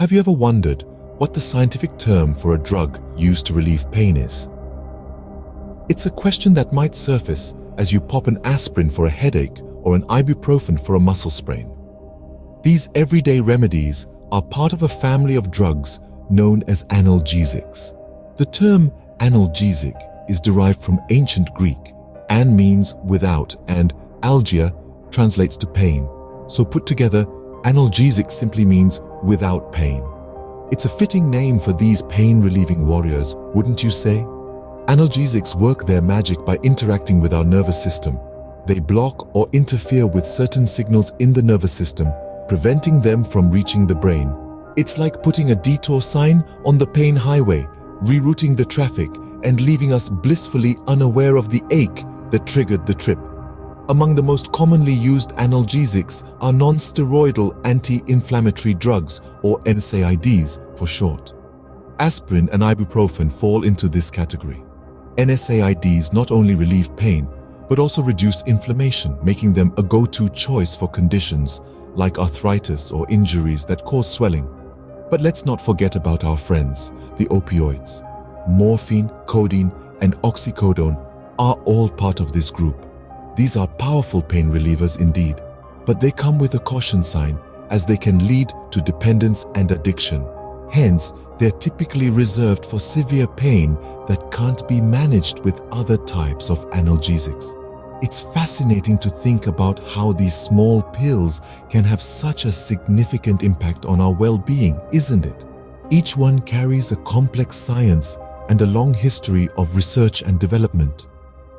Have you ever wondered what the scientific term for a drug used to relieve pain is? It's a question that might surface as you pop an aspirin for a headache or an ibuprofen for a muscle sprain. These everyday remedies are part of a family of drugs known as analgesics. The term analgesic is derived from ancient Greek. An means without and algia translates to pain. So put together, analgesic simply means without pain. It's a fitting name for these pain-relieving warriors, wouldn't you say? Analgesics work their magic by interacting with our nervous system. They block or interfere with certain signals in the nervous system, preventing them from reaching the brain. It's like putting a detour sign on the pain highway, rerouting the traffic and leaving us blissfully unaware of the ache that triggered the trip. Among the most commonly used analgesics are non-steroidal anti-inflammatory drugs, or NSAIDs for short. Aspirin and ibuprofen fall into this category. NSAIDs not only relieve pain, but also reduce inflammation, making them a go-to choice for conditions like arthritis or injuries that cause swelling. But let's not forget about our friends, the opioids. Morphine, codeine, and oxycodone are all part of this group. These are powerful pain relievers indeed, but they come with a caution sign as they can lead to dependence and addiction. Hence, they're typically reserved for severe pain that can't be managed with other types of analgesics. It's fascinating to think about how these small pills can have such a significant impact on our well-being, isn't it? Each one carries a complex science and a long history of research and development.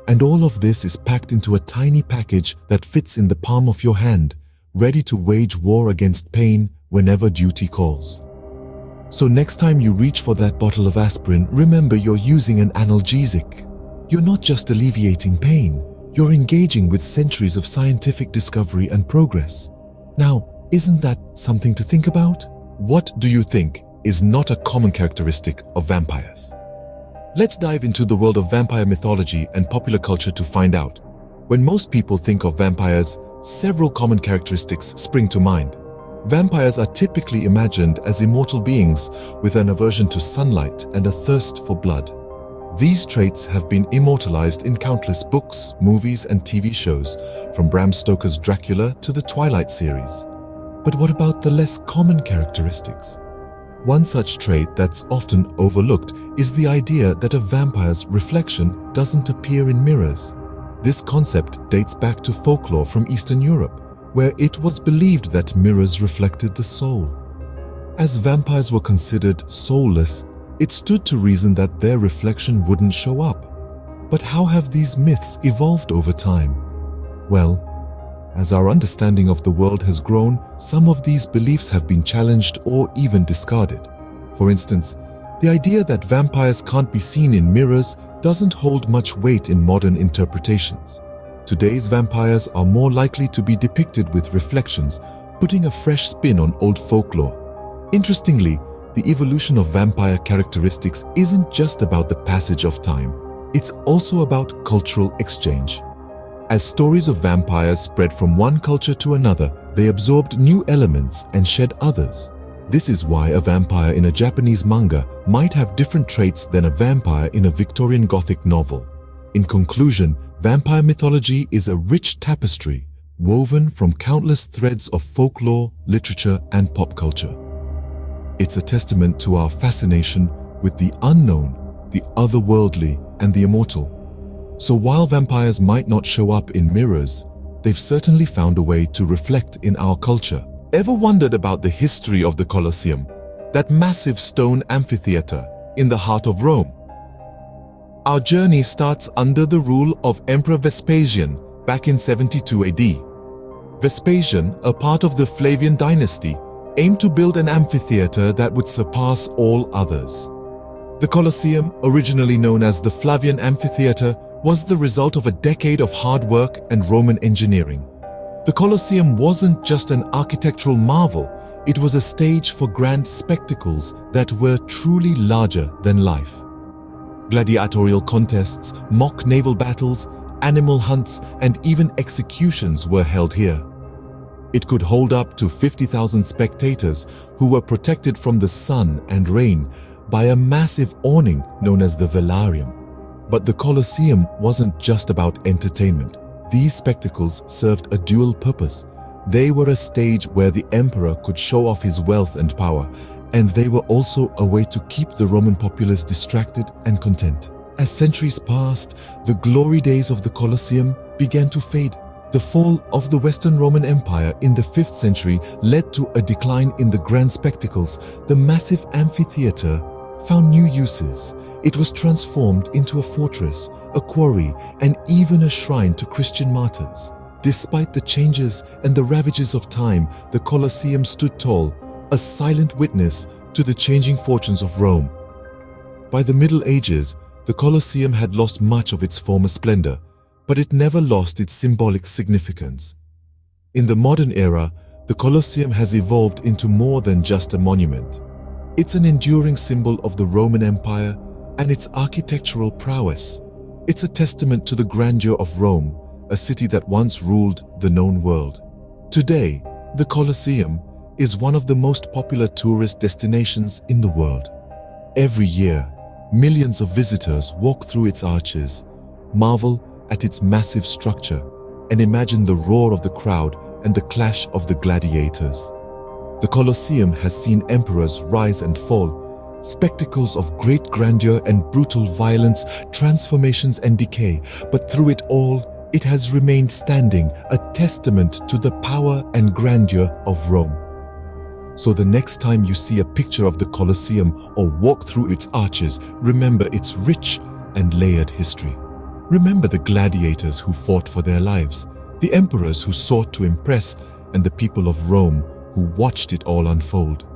And all of this is packed into a tiny package that fits in the palm of your hand, ready to wage war against pain whenever duty calls. So next time you reach for that bottle of aspirin, remember you're using an analgesic. You're not just alleviating pain, you're engaging with centuries of scientific discovery and progress. Now, isn't that something to think about? What do you think is not a common characteristic of vampires? Let's dive into the world of vampire mythology and popular culture to find out. When most people think of vampires, several common characteristics spring to mind. Vampires are typically imagined as immortal beings with an aversion to sunlight and a thirst for blood. These traits have been immortalized in countless books, movies, and TV shows, from Bram Stoker's Dracula to the Twilight series. But what about the less common characteristics? One such trait that's often overlooked is the idea that a vampire's reflection doesn't appear in mirrors. This concept dates back to folklore from Eastern Europe, where it was believed that mirrors reflected the soul. As vampires were considered soulless, it stood to reason that their reflection wouldn't show up. But how have these myths evolved over time? Well, as our understanding of the world has grown, some of these beliefs have been challenged or even discarded. For instance, the idea that vampires can't be seen in mirrors doesn't hold much weight in modern interpretations. Today's vampires are more likely to be depicted with reflections, putting a fresh spin on old folklore. Interestingly, the evolution of vampire characteristics isn't just about the passage of time. It's also about cultural exchange. As stories of vampires spread from one culture to another, they absorbed new elements and shed others. This is why a vampire in a Japanese manga might have different traits than a vampire in a Victorian Gothic novel. In conclusion, vampire mythology is a rich tapestry woven from countless threads of folklore, literature, and pop culture. It's a testament to our fascination with the unknown, the otherworldly, and the immortal. So while vampires might not show up in mirrors, they've certainly found a way to reflect in our culture. Ever wondered about the history of the Colosseum, that massive stone amphitheater in the heart of Rome? Our journey starts under the rule of Emperor Vespasian back in 72 AD. Vespasian, a part of the Flavian dynasty, aimed to build an amphitheater that would surpass all others. The Colosseum, originally known as the Flavian Amphitheater, was the result of a decade of hard work and Roman engineering. The Colosseum wasn't just an architectural marvel, it was a stage for grand spectacles that were truly larger than life. Gladiatorial contests, mock naval battles, animal hunts, and even executions were held here. It could hold up to 50,000 spectators who were protected from the sun and rain by a massive awning known as the velarium. But the Colosseum wasn't just about entertainment. These spectacles served a dual purpose. They were a stage where the emperor could show off his wealth and power, and they were also a way to keep the Roman populace distracted and content. As centuries passed, the glory days of the Colosseum began to fade. The fall of the Western Roman Empire in the 5th century led to a decline in the grand spectacles. The massive amphitheater found new uses. It was transformed into a fortress, a quarry, and even a shrine to Christian martyrs. Despite the changes and the ravages of time, the Colosseum stood tall, a silent witness to the changing fortunes of Rome. By the Middle Ages, the Colosseum had lost much of its former splendor, but it never lost its symbolic significance. In the modern era, the Colosseum has evolved into more than just a monument. It's an enduring symbol of the Roman Empire and its architectural prowess. It's a testament to the grandeur of Rome, a city that once ruled the known world. Today, the Colosseum is one of the most popular tourist destinations in the world. Every year, millions of visitors walk through its arches, marvel at its massive structure, and imagine the roar of the crowd and the clash of the gladiators. The Colosseum has seen emperors rise and fall, spectacles of great grandeur and brutal violence, transformations and decay, but through it all, it has remained standing, a testament to the power and grandeur of Rome. So the next time you see a picture of the Colosseum or walk through its arches, remember its rich and layered history. Remember the gladiators who fought for their lives, the emperors who sought to impress, and the people of Rome who watched it all unfold.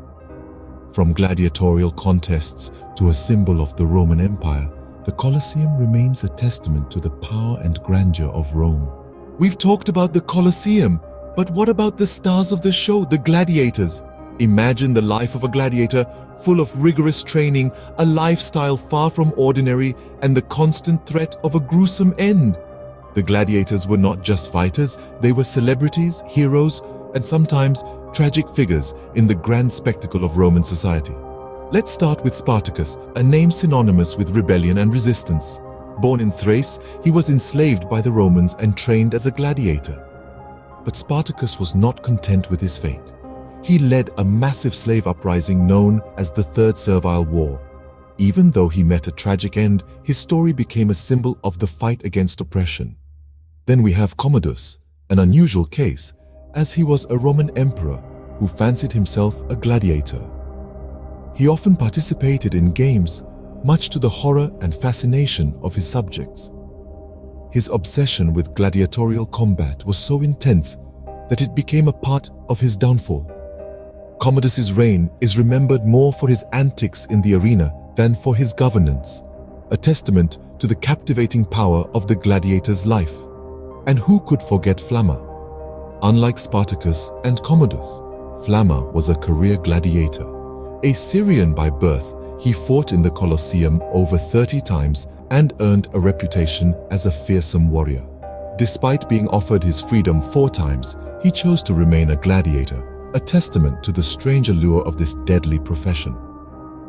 From gladiatorial contests to a symbol of the Roman Empire, the Colosseum remains a testament to the power and grandeur of Rome. We've talked about the Colosseum, but what about the stars of the show, the gladiators? Imagine the life of a gladiator, full of rigorous training, a lifestyle far from ordinary, and the constant threat of a gruesome end. The gladiators were not just fighters, they were celebrities, heroes, and sometimes tragic figures in the grand spectacle of Roman society. Let's start with Spartacus, a name synonymous with rebellion and resistance. Born in Thrace, he was enslaved by the Romans and trained as a gladiator. But Spartacus was not content with his fate. He led a massive slave uprising known as the Third Servile War. Even though he met a tragic end, his story became a symbol of the fight against oppression. Then we have Commodus, an unusual case, as he was a Roman emperor who fancied himself a gladiator. He often participated in games, much to the horror and fascination of his subjects. His obsession with gladiatorial combat was so intense that it became a part of his downfall. Commodus's reign is remembered more for his antics in the arena than for his governance, a testament to the captivating power of the gladiator's life. And who could forget Flamma? Unlike Spartacus and Commodus, Flamma was a career gladiator. A Syrian by birth, he fought in the Colosseum over 30 times and earned a reputation as a fearsome warrior. Despite being offered his freedom 4 times, he chose to remain a gladiator, a testament to the strange allure of this deadly profession.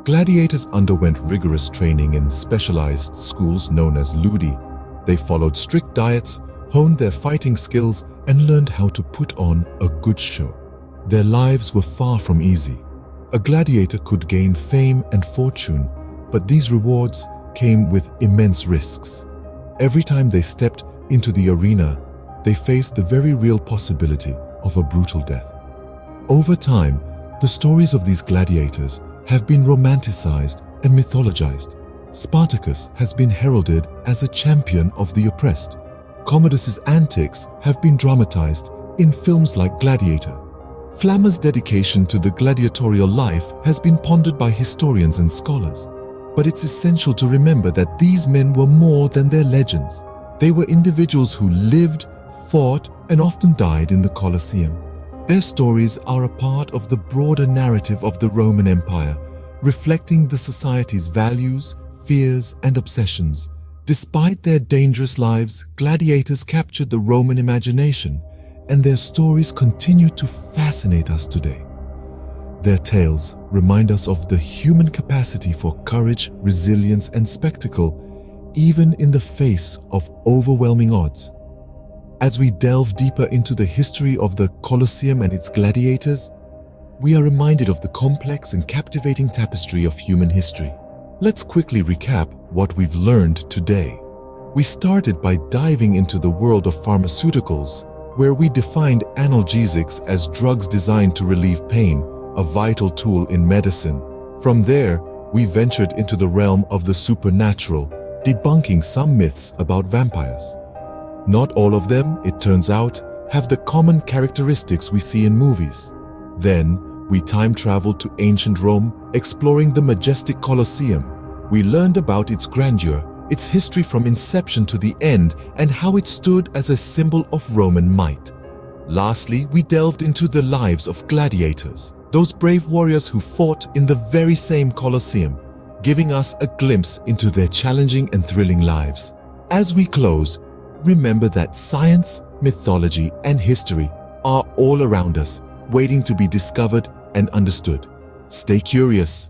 Gladiators underwent rigorous training in specialized schools known as ludi. They followed strict diets, honed their fighting skills, and learned how to put on a good show. Their lives were far from easy. A gladiator could gain fame and fortune, but these rewards came with immense risks. Every time they stepped into the arena, they faced the very real possibility of a brutal death. Over time, the stories of these gladiators have been romanticized and mythologized. Spartacus has been heralded as a champion of the oppressed. Commodus's antics have been dramatized in films like Gladiator. Flamma's dedication to the gladiatorial life has been pondered by historians and scholars. But it's essential to remember that these men were more than their legends. They were individuals who lived, fought, and often died in the Colosseum. Their stories are a part of the broader narrative of the Roman Empire, reflecting the society's values, fears, and obsessions. Despite their dangerous lives, gladiators captured the Roman imagination, and their stories continue to fascinate us today. Their tales remind us of the human capacity for courage, resilience, and spectacle, even in the face of overwhelming odds. As we delve deeper into the history of the Colosseum and its gladiators, we are reminded of the complex and captivating tapestry of human history. Let's quickly recap what we've learned today. We started by diving into the world of pharmaceuticals, where we defined analgesics as drugs designed to relieve pain, a vital tool in medicine. From there, we ventured into the realm of the supernatural, debunking some myths about vampires. Not all of them, it turns out, have the common characteristics we see in movies. Then, we time traveled to ancient Rome, exploring the majestic Colosseum. We learned about its grandeur, its history from inception to the end, and how it stood as a symbol of Roman might. Lastly, we delved into the lives of gladiators, those brave warriors who fought in the very same Colosseum, giving us a glimpse into their challenging and thrilling lives. As we close, remember that science, mythology, and history are all around us, waiting to be discovered and understood. Stay curious,